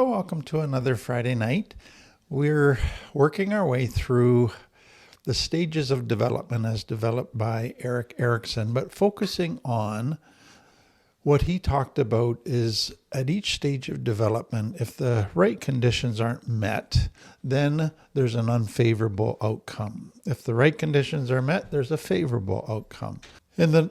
Well, welcome to another Friday night. We're working our way through the stages of development as developed by Erik Erikson, but focusing on what he talked about is at each stage of development, if the right conditions aren't met, then there's an unfavorable outcome. If the right conditions are met, there's a favorable outcome. And the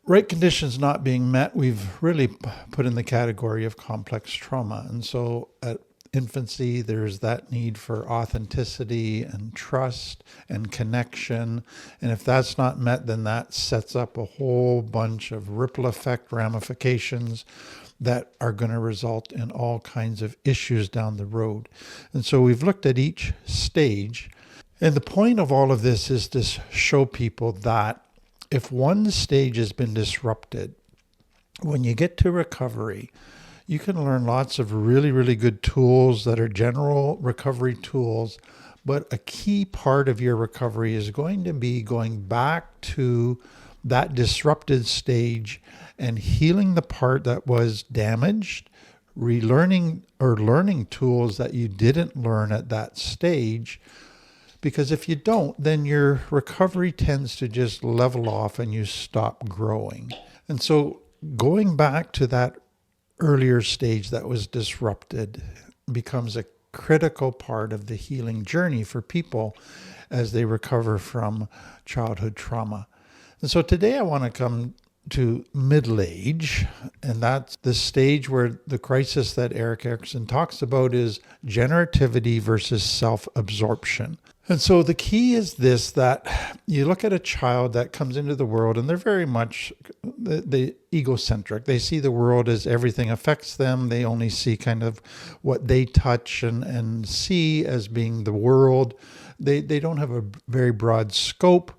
right conditions not being met, we've really put in the category of complex trauma. And so at infancy, there's that need for authenticity and trust and connection. And if that's not met, then that sets up a whole bunch of ripple effect ramifications that are going to result in all kinds of issues down the road. And so we've looked at each stage. And the point of all of this is to show people that if one stage has been disrupted, when you get to recovery, you can learn lots of really, really good tools that are general recovery tools. But a key part of your recovery is going to be going back to that disrupted stage and healing the part that was damaged, relearning or learning tools that you didn't learn at that stage. Because if you don't, then your recovery tends to just level off and you stop growing. And so going back to that earlier stage that was disrupted becomes a critical part of the healing journey for people as they recover from childhood trauma. And so today I want to come to middle age, and that's the stage where the crisis that Erik Erikson talks about is generativity versus self-absorption. And so the key is this, that you look at a child that comes into the world and they're very much the egocentric. They see the world as everything affects them. They only see kind of what they touch and see as being the world. They don't have a very broad scope.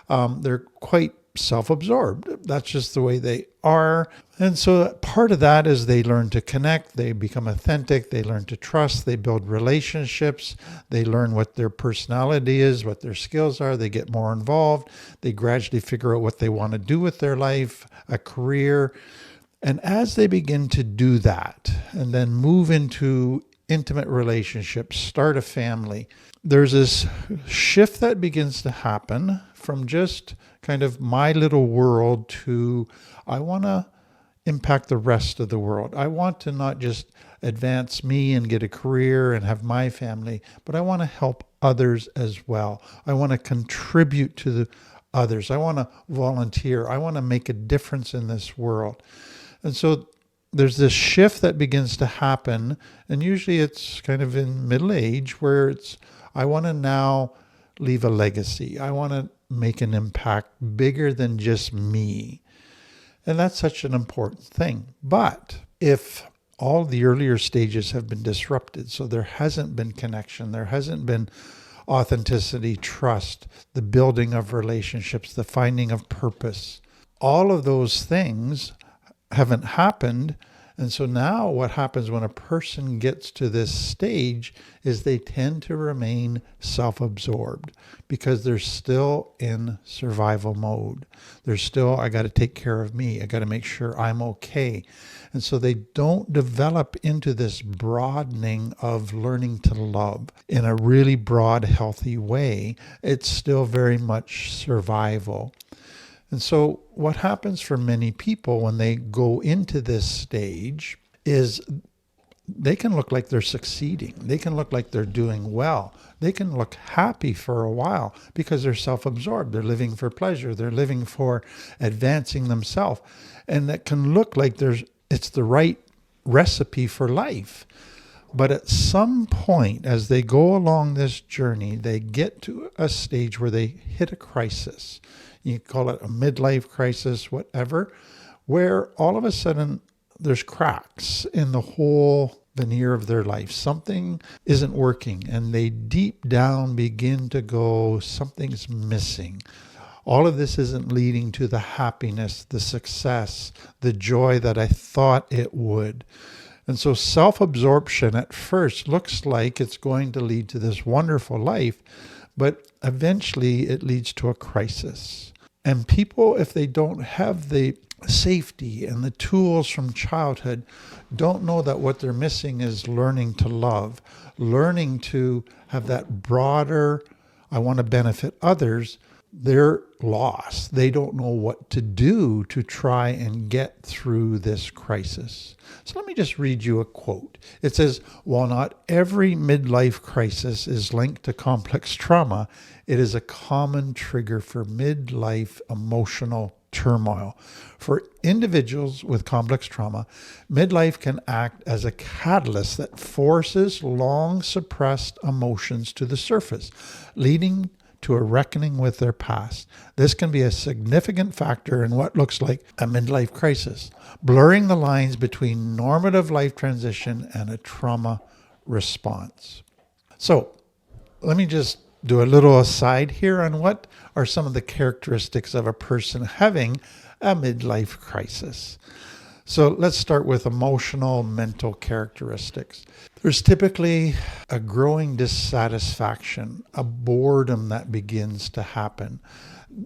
They're quite self-absorbed. That's just the way they are. And so part of that is they learn to connect, they become authentic, they learn to trust, they build relationships, they learn what their personality is, what their skills are, they get more involved, they gradually figure out what they want to do with their life, a career. And as they begin to do that and then move into intimate relationships, start a family, there's this shift that begins to happen from just kind of my little world to I want to impact the rest of the world. I want to not just advance me and get a career and have my family, but I want to help others as well. I want to contribute to the others. I want to volunteer. I want to make a difference in this world. And so there's this shift that begins to happen, and usually it's kind of in middle age where it's I want to now leave a legacy. I want to make an impact bigger than just me. And that's such an important thing. But if all the earlier stages have been disrupted, so there hasn't been connection, there hasn't been authenticity, trust, the building of relationships, the finding of purpose, all of those things haven't happened. And so now what happens when a person gets to this stage is they tend to remain self-absorbed because they're still in survival mode. They're still, I got to take care of me. I got to make sure I'm okay. And so they don't develop into this broadening of learning to love in a really broad, healthy way. It's still very much survival. And so what happens for many people when they go into this stage is they can look like they're succeeding. They can look like they're doing well. They can look happy for a while because they're self-absorbed. They're living for pleasure. They're living for advancing themselves. And that can look like it's the right recipe for life. But at some point, as they go along this journey, they get to a stage where they hit a crisis. You call it a midlife crisis, whatever, where all of a sudden there's cracks in the whole veneer of their life. Something isn't working, and they deep down begin to go, something's missing. All of this isn't leading to the happiness, the success, the joy that I thought it would. And so self-absorption at first looks like it's going to lead to this wonderful life, but eventually it leads to a crisis. And people, if they don't have the safety and the tools from childhood don't know that what they're missing is learning to love, learning to have that broader, I want to benefit others. They're lost. They don't know what to do to try and get through this crisis. So let me just read you a quote. It says, while not every midlife crisis is linked to complex trauma, it is a common trigger for midlife emotional turmoil. For individuals with complex trauma, midlife can act as a catalyst that forces long suppressed emotions to the surface, leading to a reckoning with their past. This can be a significant factor in what looks like a midlife crisis, blurring the lines between normative life transition and a trauma response. So let me just do a little aside here on what are some of the characteristics of a person having a midlife crisis. So let's start with emotional, mental characteristics. There's typically a growing dissatisfaction, a boredom that begins to happen.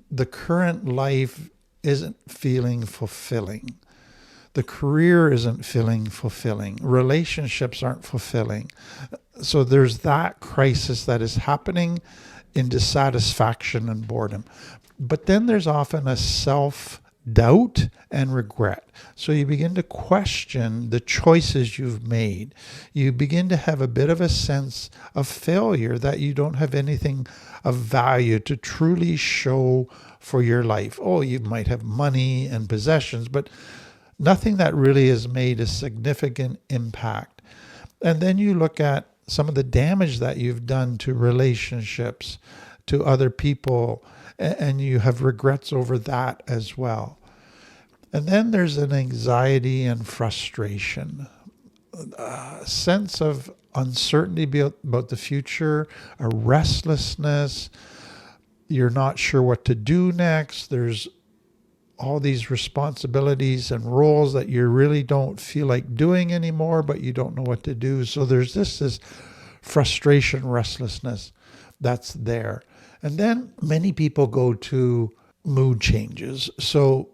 The current life isn't feeling fulfilling. The career isn't feeling fulfilling. Relationships aren't fulfilling. So there's that crisis that is happening in dissatisfaction and boredom. But then there's often a self-doubt and regret. So you begin to question the choices you've made. You begin to have a bit of a sense of failure, that you don't have anything of value to truly show for your life. Oh, you might have money and possessions, but nothing that really has made a significant impact. And then you look at some of the damage that you've done to relationships, to other people, and you have regrets over that as well. And then there's an anxiety and frustration, a sense of uncertainty about the future, a restlessness. You're not sure what to do next. There's all these responsibilities and roles that you really don't feel like doing anymore, but you don't know what to do. So there's this frustration, restlessness that's there. And then many people go to mood changes. So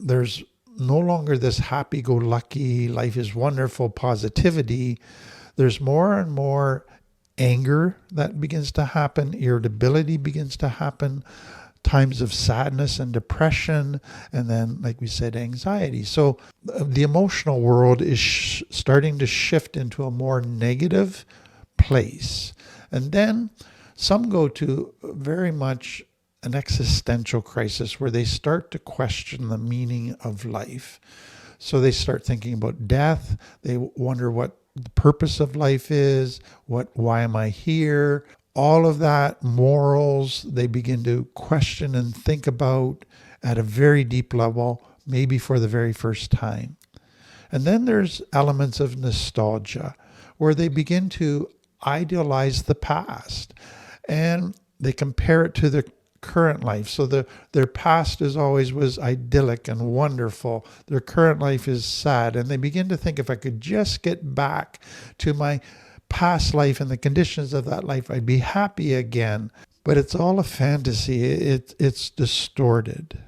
there's no longer this happy-go-lucky, life is wonderful positivity. There's more and more anger that begins to happen, irritability begins to happen, times of sadness and depression, and then, like we said, anxiety. So the emotional world is starting to shift into a more negative place. And then some go to very much an existential crisis where they start to question the meaning of life. So they start thinking about death. They wonder what the purpose of life is, why am I here? All of that, morals, they begin to question and think about at a very deep level, maybe for the very first time. And then there's elements of nostalgia where they begin to idealize the past and they compare it to the current life. So their past was idyllic and wonderful. Their current life is sad. And they begin to think, if I could just get back to my past life and the conditions of that life, I'd be happy again. But it's all a fantasy. It's distorted.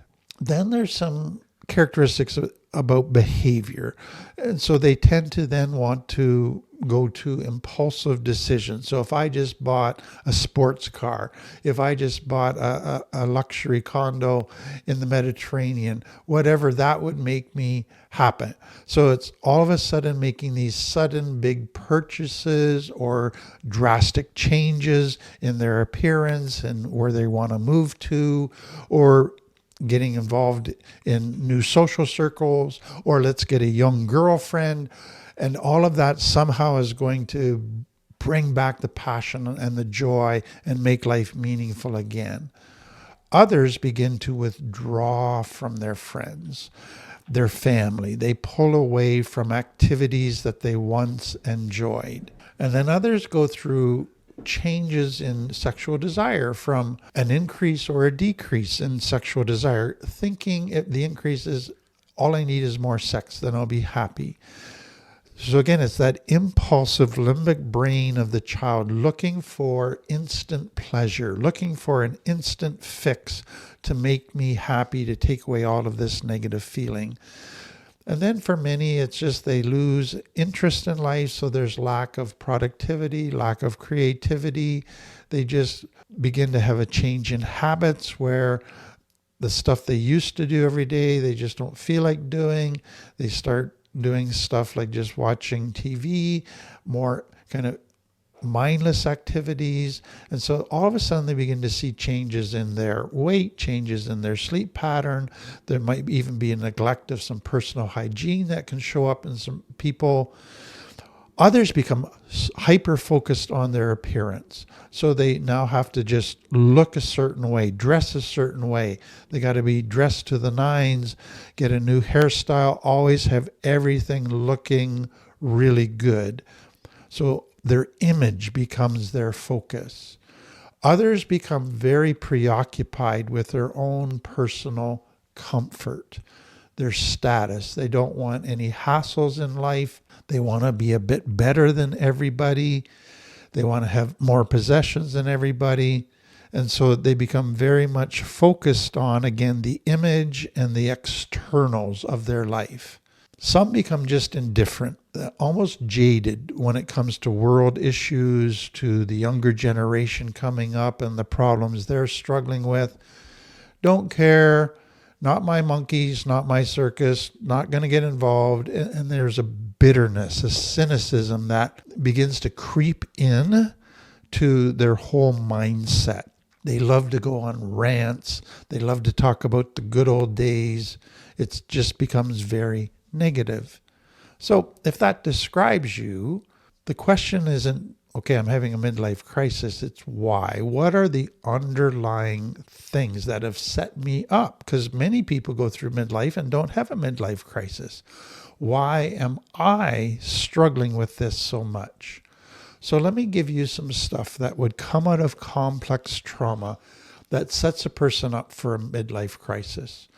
Then there's some characteristics about behavior. And so they tend to then want to go to impulsive decisions. So if I just bought a sports car, if I just bought a luxury condo in the Mediterranean, whatever, that would make me happy. So it's all of a sudden making these sudden big purchases or drastic changes in their appearance and where they want to move to, or getting involved in new social circles, or let's get a young girlfriend. And all of that somehow is going to bring back the passion and the joy and make life meaningful again. Others begin to withdraw from their friends, their family. They pull away from activities that they once enjoyed. And then others go through changes in sexual desire, from an increase or a decrease in sexual desire, thinking if the increase is all I need is more sex, then I'll be happy. So again, it's that impulsive limbic brain of the child looking for instant pleasure, looking for an instant fix to make me happy, to take away all of this negative feeling. And then for many, it's just they lose interest in life. So there's lack of productivity, lack of creativity. They just begin to have a change in habits where the stuff they used to do every day, they just don't feel like doing. They start doing stuff like just watching TV, more kind of mindless activities. And so all of a sudden they begin to see changes in their weight, changes in their sleep pattern. There might even be a neglect of some personal hygiene that can show up in some people. Others become hyper focused on their appearance. So they now have to just look a certain way, dress a certain way. They got to be dressed to the nines, get a new hairstyle, always have everything looking really good. So their image becomes their focus. Others become very preoccupied with their own personal comfort, their status. They don't want any hassles in life. They want to be a bit better than everybody. They want to have more possessions than everybody. And so they become very much focused on, again, the image and the externals of their life. Some become just indifferent, almost jaded when it comes to world issues, to the younger generation coming up and the problems they're struggling with. Don't care, not my monkeys, not my circus, not going to get involved. And there's a bitterness, a cynicism that begins to creep in to their whole mindset. They love to go on rants. They love to talk about the good old days. It just becomes very negative. So if that describes you, the question isn't, okay, I'm having a midlife crisis. It's why? What are the underlying things that have set me up? Because many people go through midlife and don't have a midlife crisis. Why am I struggling with this so much? So let me give you some stuff that would come out of complex trauma that sets a person up for a midlife crisis.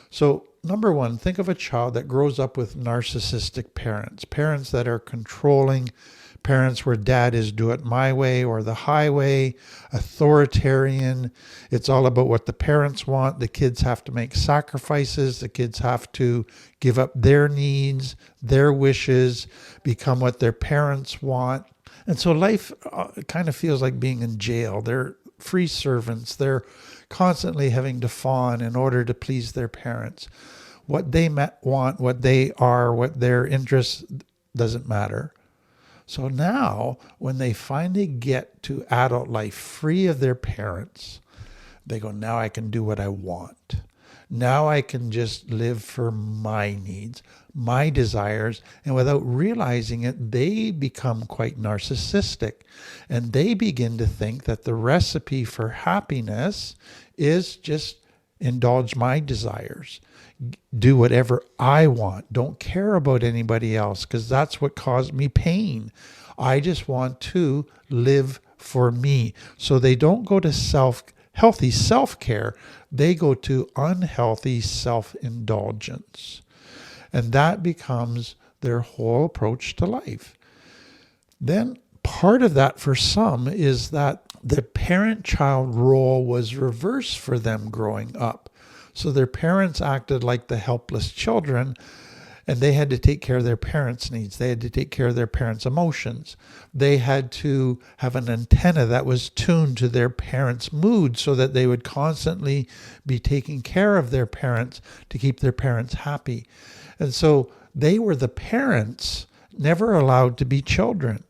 So number one, think of a child that grows up with narcissistic parents, parents that are controlling, parents where dad is do it my way or the highway, authoritarian. It's all about what the parents want. The kids have to make sacrifices. The kids have to give up their needs, their wishes, become what their parents want. And so life kind of feels like being in jail. They're free servants. They're constantly having to fawn in order to please their parents. What they want, what they are, what their interests doesn't matter. So now, when they finally get to adult life free of their parents, they go, now I can do what I want. Now I can just live for my needs, my desires. And without realizing it, they become quite narcissistic. And they begin to think that the recipe for happiness is just indulge my desires. Do whatever I want. Don't care about anybody else because that's what caused me pain. I just want to live for me. So they don't go to healthy self-care. They go to unhealthy self-indulgence. And that becomes their whole approach to life. Then part of that for some is that the parent-child role was reversed for them growing up. So their parents acted like the helpless children, and they had to take care of their parents' needs. They had to take care of their parents' emotions. They had to have an antenna that was tuned to their parents' mood so that they would constantly be taking care of their parents to keep their parents happy. And so they were the parents, never allowed to be children.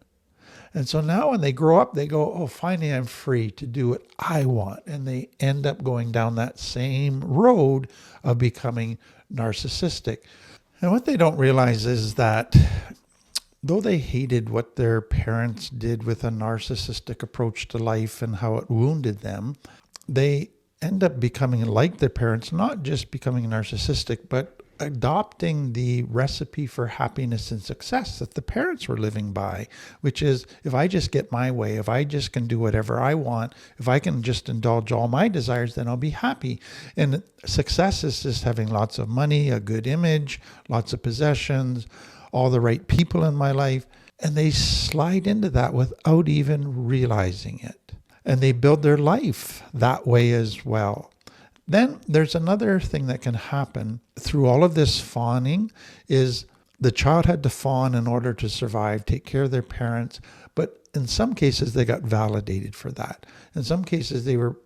And so now when they grow up, they go, oh, finally I'm free to do what I want. And they end up going down that same road of becoming narcissistic. And what they don't realize is that though they hated what their parents did with a narcissistic approach to life and how it wounded them, they end up becoming like their parents, not just becoming narcissistic, but adopting the recipe for happiness and success that the parents were living by, which is if I just get my way, if I just can do whatever I want, if I can just indulge all my desires, then I'll be happy. And success is just having lots of money, a good image, lots of possessions, all the right people in my life. And they slide into that without even realizing it. And they build their life that way as well. Then there's another thing that can happen through all of this fawning is the child had to fawn in order to survive, take care of their parents. But in some cases, they got validated for that. In some cases, they were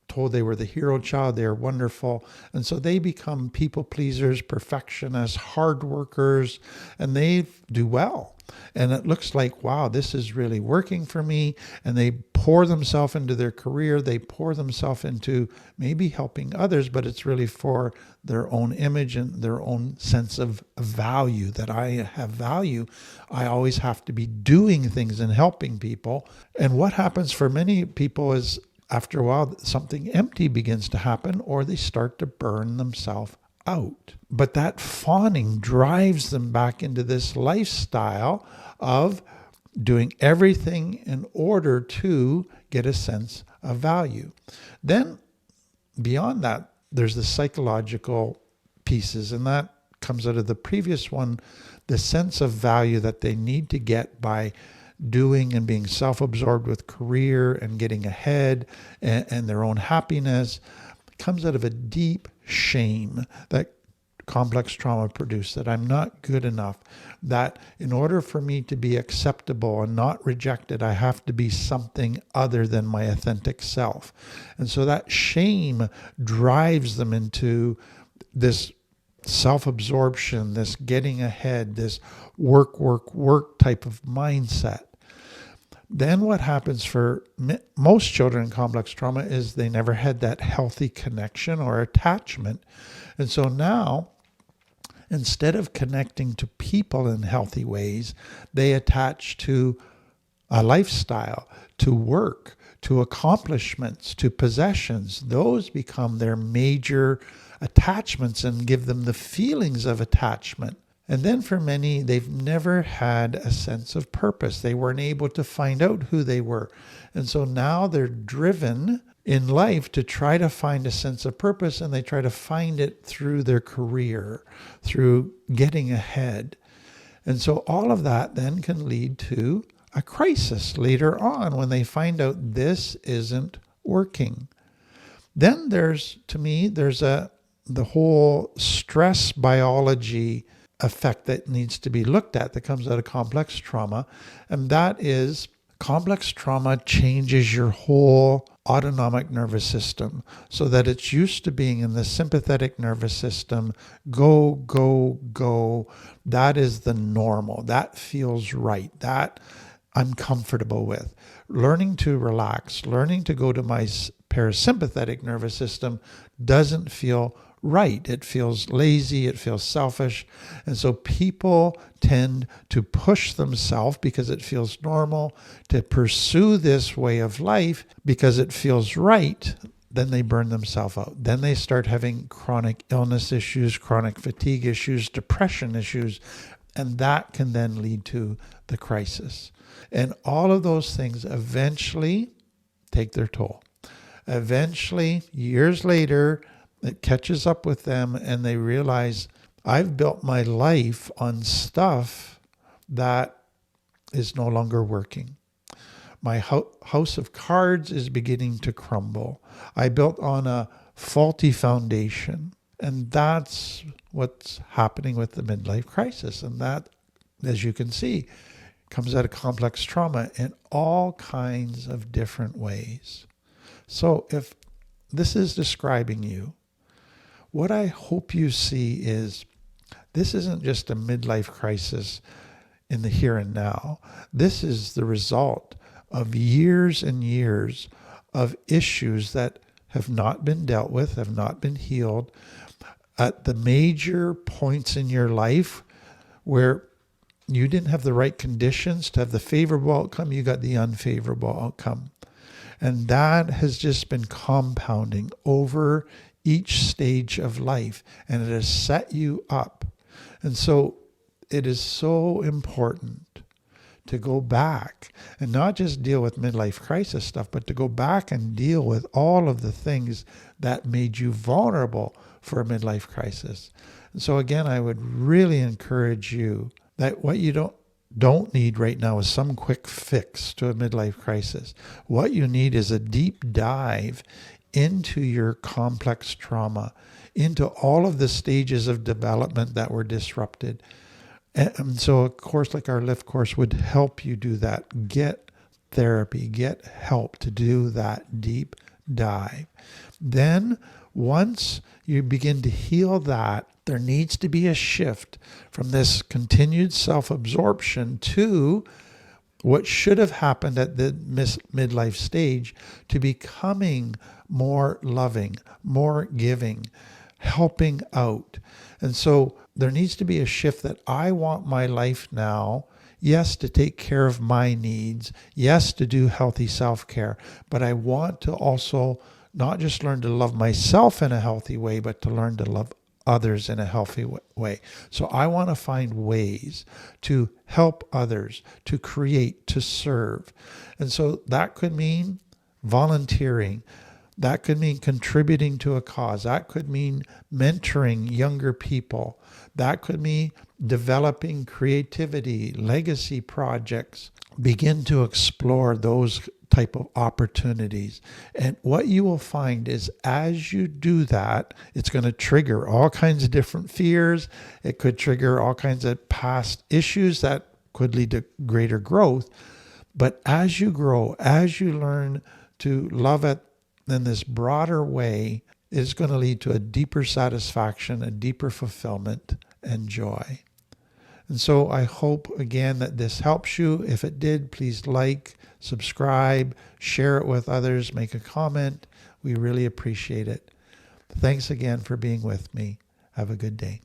told they were the hero child, they are wonderful. And so they become people pleasers, perfectionists, hard workers, and they do well. And it looks like, wow, this is really working for me. And they pour themselves into their career. They pour themselves into maybe helping others, but it's really for their own image and their own sense of value, that I have value. I always have to be doing things and helping people. And what happens for many people is after a while, something empty begins to happen, or they start to burn themselves out. But that fawning drives them back into this lifestyle of doing everything in order to get a sense of value. Then beyond that, there's the psychological pieces, and that comes out of the previous one, the sense of value that they need to get by doing and being self-absorbed with career and getting ahead and their own happiness comes out of a deep shame that complex trauma produced, that I'm not good enough, that in order for me to be acceptable and not rejected, I have to be something other than my authentic self. And so that shame drives them into this self-absorption, this getting ahead, this work type of mindset. Then what happens for most children in complex trauma is they never had that healthy connection or attachment. And so now, instead of connecting to people in healthy ways, they attach to a lifestyle, to work, to accomplishments, to possessions. Those become their major attachments and give them the feelings of attachment. And then for many, they've never had a sense of purpose. They weren't able to find out who they were. And so now they're driven in life to try to find a sense of purpose, and they try to find it through their career, through getting ahead. And so all of that then can lead to a crisis later on when they find out this isn't working. Then there's the whole stress biology effect that needs to be looked at that comes out of complex trauma. And that is complex trauma changes your whole autonomic nervous system so that it's used to being in the sympathetic nervous system. Go, go, go. That is the normal. That feels right. That I'm comfortable with. Learning to relax, learning to go to my parasympathetic nervous system doesn't feel right. It feels lazy. It feels selfish. And so people tend to push themselves because it feels normal to pursue this way of life because it feels right. Then they burn themselves out. Then they start having chronic illness issues, chronic fatigue issues, depression issues, and that can then lead to the crisis. And all of those things eventually take their toll. Eventually, years later, it catches up with them and they realize I've built my life on stuff that is no longer working. My house of cards is beginning to crumble. I built on a faulty foundation. And that's what's happening with the midlife crisis. And that, as you can see, comes out of complex trauma in all kinds of different ways. So if this is describing you, what I hope you see is this isn't just a midlife crisis in the here and now. This is the result of years and years of issues that have not been dealt with, have not been healed at the major points in your life where you didn't have the right conditions to have the favorable outcome, you got the unfavorable outcome. And that has just been compounding over each stage of life, and it has set you up. And so it is so important to go back and not just deal with midlife crisis stuff, but to go back and deal with all of the things that made you vulnerable for a midlife crisis. And so again, I would really encourage you That what you don't need right now is some quick fix to a midlife crisis. What you need is a deep dive into your complex trauma, into all of the stages of development that were disrupted. And so a course like our Lift course would help you do that. Get therapy, get help to do that deep dive. Then once you begin to heal that, there needs to be a shift from this continued self-absorption to what should have happened at the midlife stage, to becoming more loving, more giving, helping out. And so there needs to be a shift that I want my life now, yes, to take care of my needs, yes, to do healthy self-care, but I want to also not just learn to love myself in a healthy way, but to learn to love others in a healthy way. So I want to find ways to help others, to create, to serve. And so that could mean volunteering. That could mean contributing to a cause. That could mean mentoring younger people. That could mean developing creativity, legacy projects. Begin to explore those type of opportunities. And what you will find is as you do that, it's going to trigger all kinds of different fears. It could trigger all kinds of past issues that could lead to greater growth. But as you grow, as you learn to love it in this broader way, it's going to lead to a deeper satisfaction, a deeper fulfillment and joy. And so I hope, again, that this helps you. If it did, please like, subscribe, share it with others, make a comment. We really appreciate it. Thanks again for being with me. Have a good day.